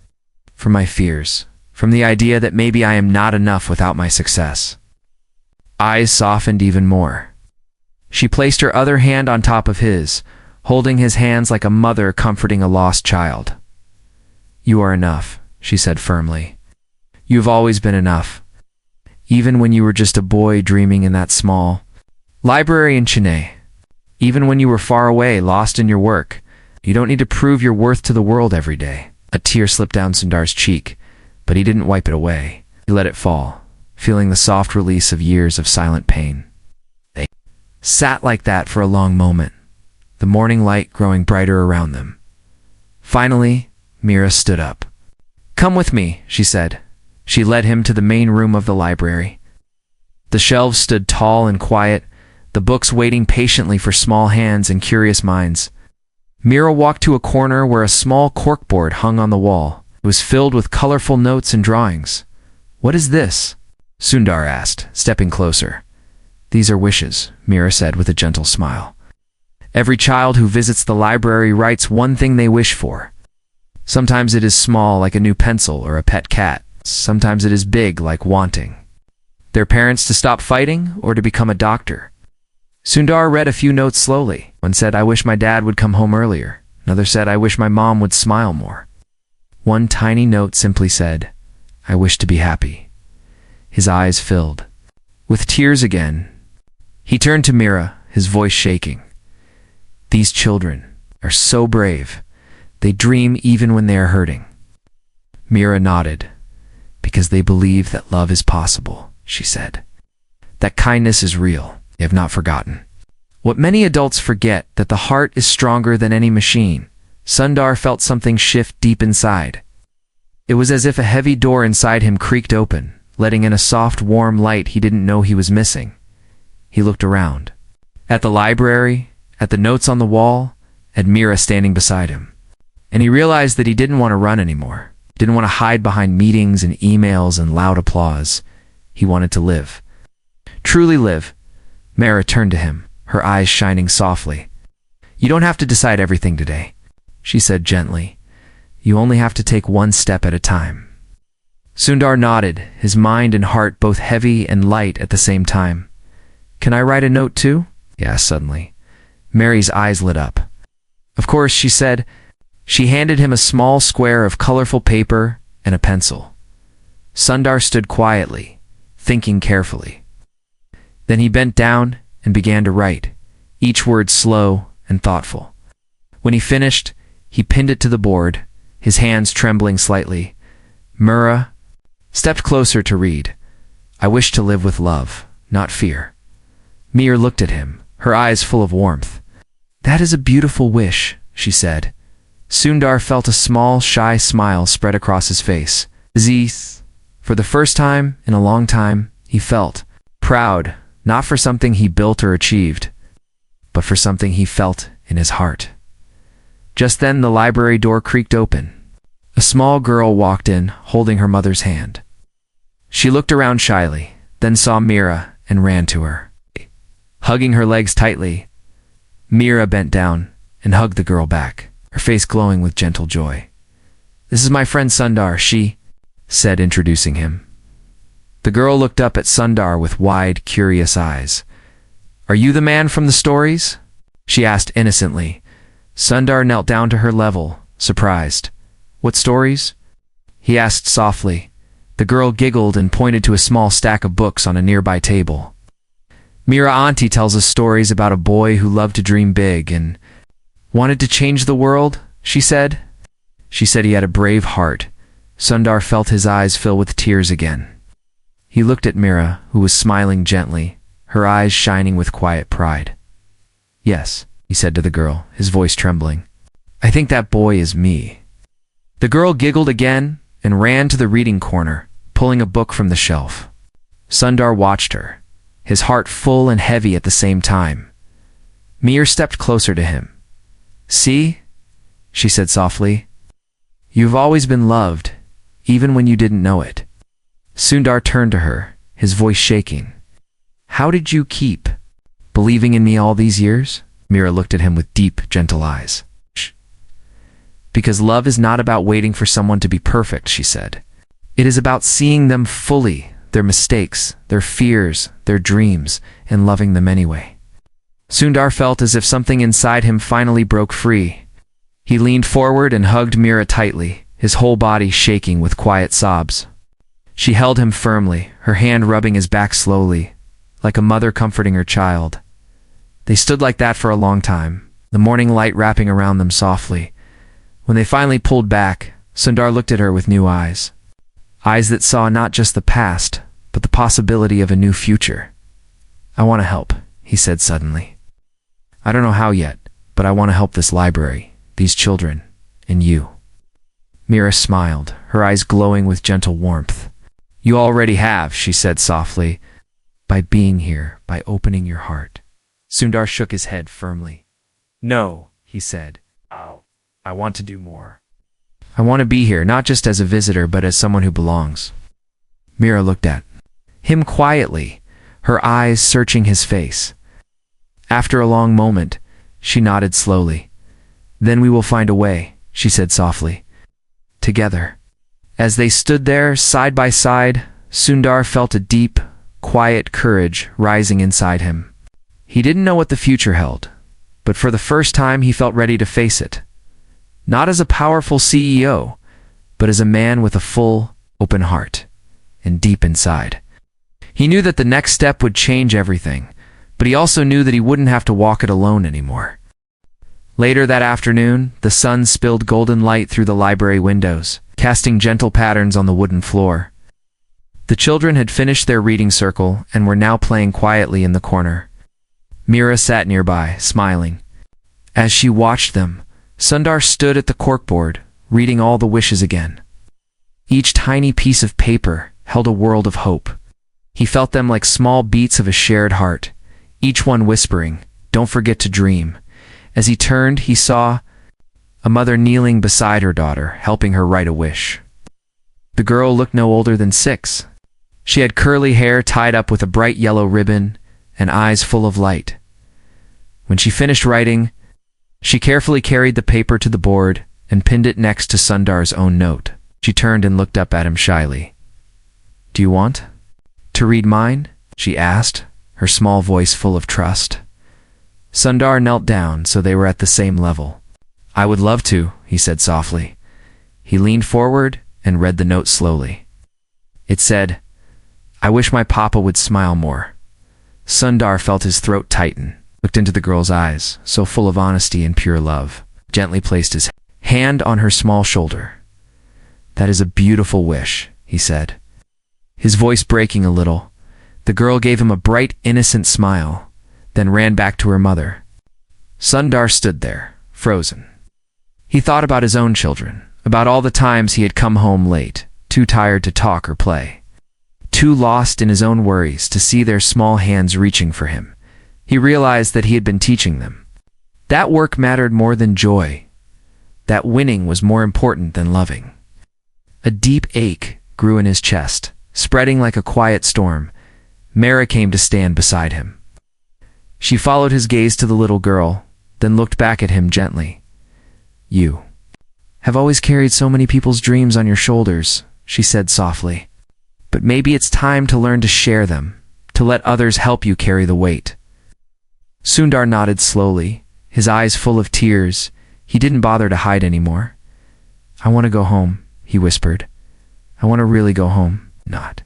Speaker 1: "From my fears. From the idea that maybe I am not enough without my success." Eyes softened even more. She placed her other hand on top of his, holding his hands like a mother comforting a lost child. "You are enough," she said firmly. "You have always been enough. Even when you were just a boy dreaming in that small library in Chennai. Even when you were far away, lost in your work. You don't need to prove your worth to the world every day." A tear slipped down Sundar's cheek, but he didn't wipe it away. He let it fall, feeling the soft release of years of silent pain. They sat like that for a long moment, the morning light growing brighter around them. Finally, Mira stood up. "Come with me," she said. She led him to the main room of the library. The shelves stood tall and quiet, the books waiting patiently for small hands and curious minds. Mira walked to a corner where a small corkboard hung on the wall. It was filled with colorful notes and drawings. "What is this?" Sundar asked, stepping closer. "These are wishes," Mira said with a gentle smile. "Every child who visits the library writes one thing they wish for. Sometimes it is small, like a new pencil or a pet cat. Sometimes it is big, like wanting their parents to stop fighting or to become a doctor." Sundar read a few notes slowly. One said, "I wish my dad would come home earlier." Another said, "I wish my mom would smile more." One tiny note simply said, "I wish to be happy." His eyes filled with tears again. He turned to Mira, his voice shaking. "These children are so brave. They dream even when they are hurting." Mira nodded. "Because they believe that love is possible," she said. "That kindness is real. They have not forgotten. What many adults forget, that the heart is stronger than any machine." Sundar felt something shift deep inside. It was as if a heavy door inside him creaked open, letting in a soft, warm light he didn't know he was missing. He looked around. At the library, at the notes on the wall, at Mira standing beside him. And he realized that he didn't want to run anymore. Didn't want to hide behind meetings and emails and loud applause. He wanted to live. Truly live. Mira turned to him, her eyes shining softly. "You don't have to decide everything today," she said gently. "You only have to take one step at a time." Sundar nodded, his mind and heart both heavy and light at the same time. "Can I write a note too?" he asked suddenly. Mary's eyes lit up. "Of course," she said. She handed him a small square of colorful paper and a pencil. Sundar stood quietly, thinking carefully. Then he bent down and began to write, each word slow and thoughtful. When he finished, he pinned it to the board, his hands trembling slightly. Mira stepped closer to read. "I wish to live with love, not fear." Mira looked at him, her eyes full of warmth. "That is a beautiful wish," she said. Sundar felt a small, shy smile spread across his face. For the first time in a long time, he felt proud, not for something he built or achieved, but for something he felt in his heart. Just then the library door creaked open. A small girl walked in, holding her mother's hand. She looked around shyly, then saw Mira and ran to her. Hugging her legs tightly, Mira bent down and hugged the girl back, her face glowing with gentle joy. "This is my friend Sundar," she said, introducing him. The girl looked up at Sundar with wide, curious eyes. "Are you the man from the stories?" she asked innocently. Sundar knelt down to her level, surprised. "What stories?" he asked softly. The girl giggled and pointed to a small stack of books on a nearby table. "Mira Auntie tells us stories about a boy who loved to dream big and wanted to change the world," she said. She said he had a brave heart. Sundar felt his eyes fill with tears again. He looked at Mira, who was smiling gently, her eyes shining with quiet pride. Yes, he said to the girl, his voice trembling. I think that boy is me. The girl giggled again and ran to the reading corner, pulling a book from the shelf. Sundar watched her, his heart full and heavy at the same time. Mira stepped closer to him. See? She said softly. You've always been loved, even when you didn't know it. Sundar turned to her, his voice shaking. How did you keep believing in me all these years? Mira looked at him with deep, gentle eyes. Shh. Because love is not about waiting for someone to be perfect, she said. It is about seeing them fully, their mistakes, their fears, their dreams, and loving them anyway. Sundar felt as if something inside him finally broke free. He leaned forward and hugged Mira tightly, his whole body shaking with quiet sobs. She held him firmly, her hand rubbing his back slowly, like a mother comforting her child. They stood like that for a long time, the morning light wrapping around them softly. When they finally pulled back, Sundar looked at her with new eyes. Eyes that saw not just the past, but the possibility of a new future. I want to help, he said suddenly. I don't know how yet, but I want to help this library, these children, and you. Mira smiled, her eyes glowing with gentle warmth. You already have, she said softly, by being here, by opening your heart. Sundar shook his head firmly. No, he said. I want to do more. I want to be here, not just as a visitor, but as someone who belongs. Mira looked at him quietly, her eyes searching his face. After a long moment, she nodded slowly. Then we will find a way, she said softly. Together. As they stood there, side by side, Sundar felt a deep, quiet courage rising inside him. He didn't know what the future held, but for the first time he felt ready to face it. Not as a powerful CEO, but as a man with a full, open heart, and deep inside. He knew that the next step would change everything, but he also knew that he wouldn't have to walk it alone anymore. Later that afternoon, the sun spilled golden light through the library windows, casting gentle patterns on the wooden floor. The children had finished their reading circle and were now playing quietly in the corner. Mira sat nearby, smiling. As she watched them, Sundar stood at the corkboard, reading all the wishes again. Each tiny piece of paper held a world of hope. He felt them like small beats of a shared heart, each one whispering, "Don't forget to dream." As he turned, he saw a mother kneeling beside her daughter, helping her write a wish. The girl looked no older than 6. She had curly hair tied up with a bright yellow ribbon and eyes full of light. When she finished writing, she carefully carried the paper to the board and pinned it next to Sundar's own note. She turned and looked up at him shyly. Do you want to read mine? She asked, her small voice full of trust. Sundar knelt down so they were at the same level. I would love to, he said softly. He leaned forward and read the note slowly. It said, I wish my papa would smile more. Sundar felt his throat tighten, looked into the girl's eyes, so full of honesty and pure love, gently placed his hand on her small shoulder. That is a beautiful wish, he said. His voice breaking a little, the girl gave him a bright, innocent smile, then ran back to her mother. Sundar stood there, frozen. He thought about his own children, about all the times he had come home late, too tired to talk or play, too lost in his own worries to see their small hands reaching for him. He realized that he had been teaching them. That work mattered more than joy. That winning was more important than loving. A deep ache grew in his chest, spreading like a quiet storm. Mara came to stand beside him. She followed his gaze to the little girl, then looked back at him gently. You have always carried so many people's dreams on your shoulders, she said softly. But maybe it's time to learn to share them, to let others help you carry the weight. Sundar nodded slowly, his eyes full of tears. He didn't bother to hide anymore. I want to go home, he whispered. I want to really go home, not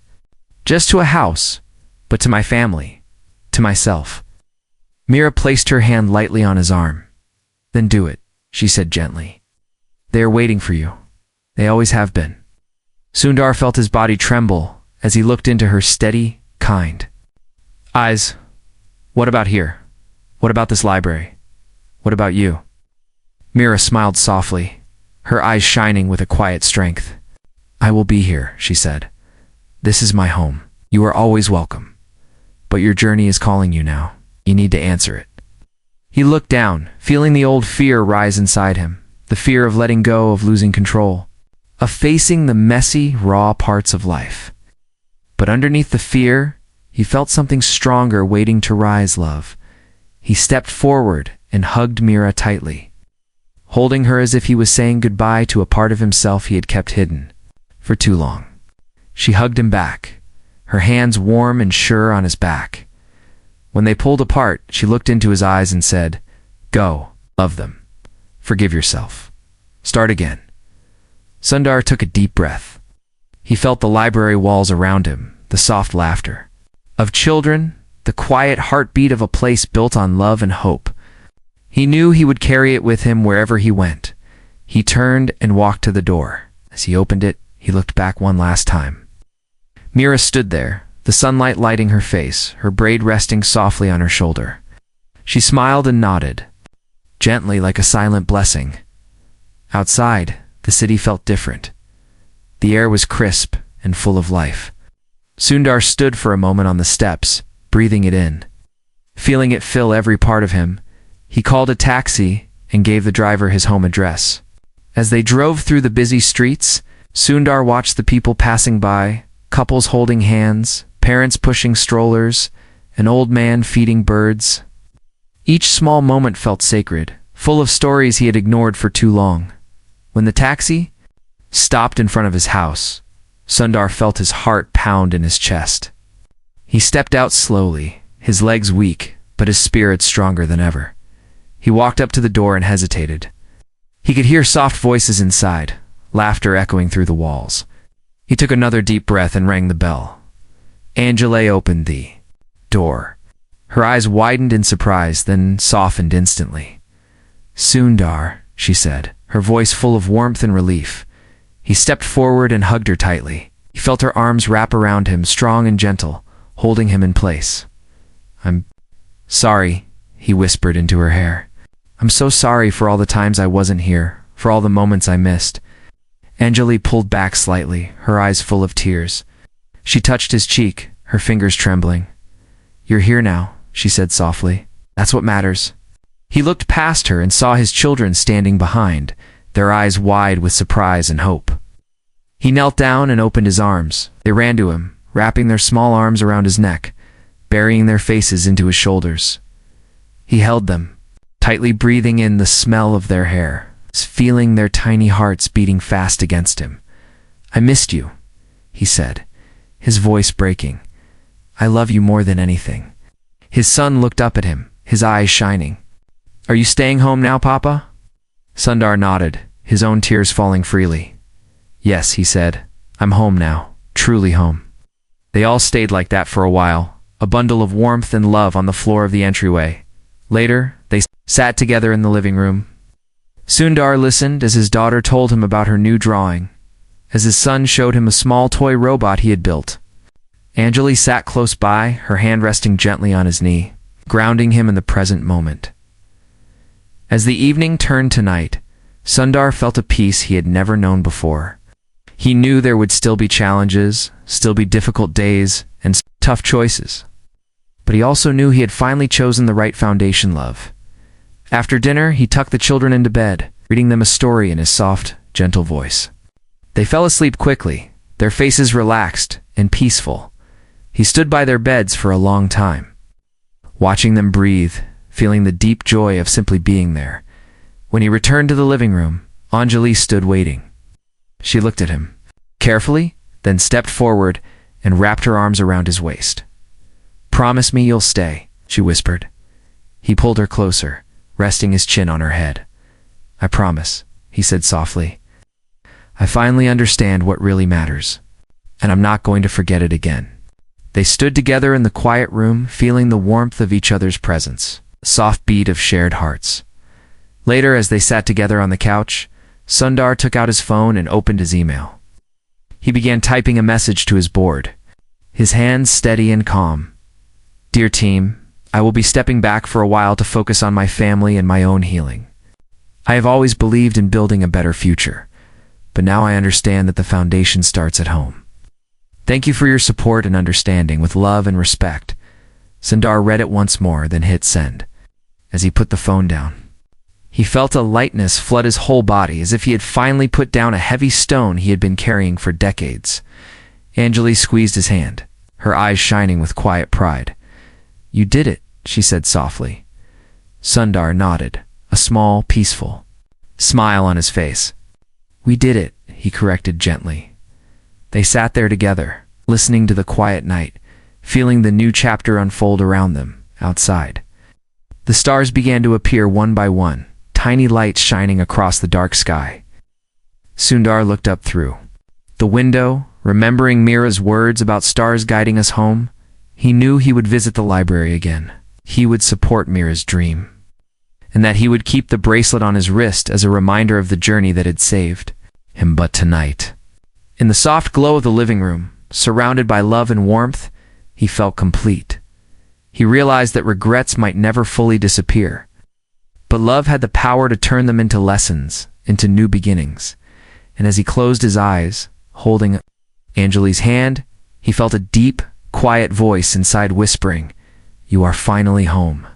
Speaker 1: just to a house, but to my family, to myself. Mira placed her hand lightly on his arm. Then do it, she said gently. They are waiting for you. They always have been. Sundar felt his body tremble as he looked into her steady, kind eyes. What about here? What about this library? What about you? Mira smiled softly, her eyes shining with a quiet strength. I will be here, she said. This is my home. You are always welcome. But your journey is calling you now. You need to answer it. He looked down, feeling the old fear rise inside him, the fear of letting go, of losing control, of facing the messy, raw parts of life. But underneath the fear, he felt something stronger waiting to rise, love. He stepped forward and hugged Mira tightly, holding her as if he was saying goodbye to a part of himself he had kept hidden for too long. She hugged him back, her hands warm and sure on his back. When they pulled apart, she looked into his eyes and said, Go, love them. Forgive yourself. Start again. Sundar took a deep breath. He felt the library walls around him, the soft laughter of children, the quiet heartbeat of a place built on love and hope. He knew he would carry it with him wherever he went. He turned and walked to the door. As he opened it, he looked back one last time. Mira stood there, the sunlight lighting her face, her braid resting softly on her shoulder. She smiled and nodded, gently like a silent blessing. Outside, the city felt different. The air was crisp and full of life. Sundar stood for a moment on the steps, breathing it in, feeling it fill every part of him. He called a taxi and gave the driver his home address. As they drove through the busy streets, Sundar watched the people passing by, couples holding hands, parents pushing strollers, an old man feeding birds. Each small moment felt sacred, full of stories he had ignored for too long. When the taxi stopped in front of his house, Sundar felt his heart pound in his chest. He stepped out slowly, his legs weak, but his spirit stronger than ever. He walked up to the door and hesitated. He could hear soft voices inside, laughter echoing through the walls. He took another deep breath and rang the bell. Angela opened the door. Her eyes widened in surprise, then softened instantly. Sundar, she said, her voice full of warmth and relief. He stepped forward and hugged her tightly. He felt her arms wrap around him, strong and gentle, holding him in place. I'm sorry, he whispered into her hair. I'm so sorry for all the times I wasn't here, for all the moments I missed. Anjali pulled back slightly, her eyes full of tears. She touched his cheek, her fingers trembling. You're here now, she said softly. That's what matters. He looked past her and saw his children standing behind, their eyes wide with surprise and hope. He knelt down and opened his arms. They ran to him, wrapping their small arms around his neck, burying their faces into his shoulders. He held them, tightly breathing in the smell of their hair, feeling their tiny hearts beating fast against him. I missed you, he said, his voice breaking. I love you more than anything. His son looked up at him, his eyes shining. Are you staying home now, Papa? Sundar nodded, his own tears falling freely. Yes, he said, I'm home now, truly home. They all stayed like that for a while, a bundle of warmth and love on the floor of the entryway. Later, they sat together in the living room. Sundar listened as his daughter told him about her new drawing, as his son showed him a small toy robot he had built. Anjali sat close by, her hand resting gently on his knee, grounding him in the present moment. As the evening turned to night, Sundar felt a peace he had never known before. He knew there would still be challenges, still be difficult days, and tough choices. But he also knew he had finally chosen the right foundation, love. After dinner, he tucked the children into bed, reading them a story in his soft, gentle voice. They fell asleep quickly, their faces relaxed and peaceful. He stood by their beds for a long time, watching them breathe, feeling the deep joy of simply being there. When he returned to the living room, Anjali stood waiting. She looked at him carefully, then stepped forward and wrapped her arms around his waist. Promise me you'll stay, she whispered. He pulled her closer, resting his chin on her head. I promise, he said softly. I finally understand what really matters, and I'm not going to forget it again. They stood together in the quiet room, feeling the warmth of each other's presence, a soft beat of shared hearts. Later, as they sat together on the couch, Sundar took out his phone and opened his email. He began typing a message to his board, his hands steady and calm. "Dear team, I will be stepping back for a while to focus on my family and my own healing. I have always believed in building a better future, but now I understand that the foundation starts at home. Thank you for your support and understanding. With love and respect." Sundar read it once more, then hit send. As he put the phone down, he felt a lightness flood his whole body, as if he had finally put down a heavy stone he had been carrying for decades. Anjali squeezed his hand, her eyes shining with quiet pride. "You did it," she said softly. Sundar nodded, a small, peaceful smile on his face. "We did it," he corrected gently. They sat there together, listening to the quiet night, feeling the new chapter unfold around them, outside. The stars began to appear one by one, tiny lights shining across the dark sky. Sundar looked up through the window, remembering Mira's words about stars guiding us home. He knew he would visit the library again. He would support Mira's dream, and that he would keep the bracelet on his wrist as a reminder of the journey that had saved him. But tonight, in the soft glow of the living room, surrounded by love and warmth, he felt complete. He realized that regrets might never fully disappear, but love had the power to turn them into lessons, into new beginnings. And as he closed his eyes, holding Anjali's hand, he felt a deep, quiet voice inside whispering, "You are finally home."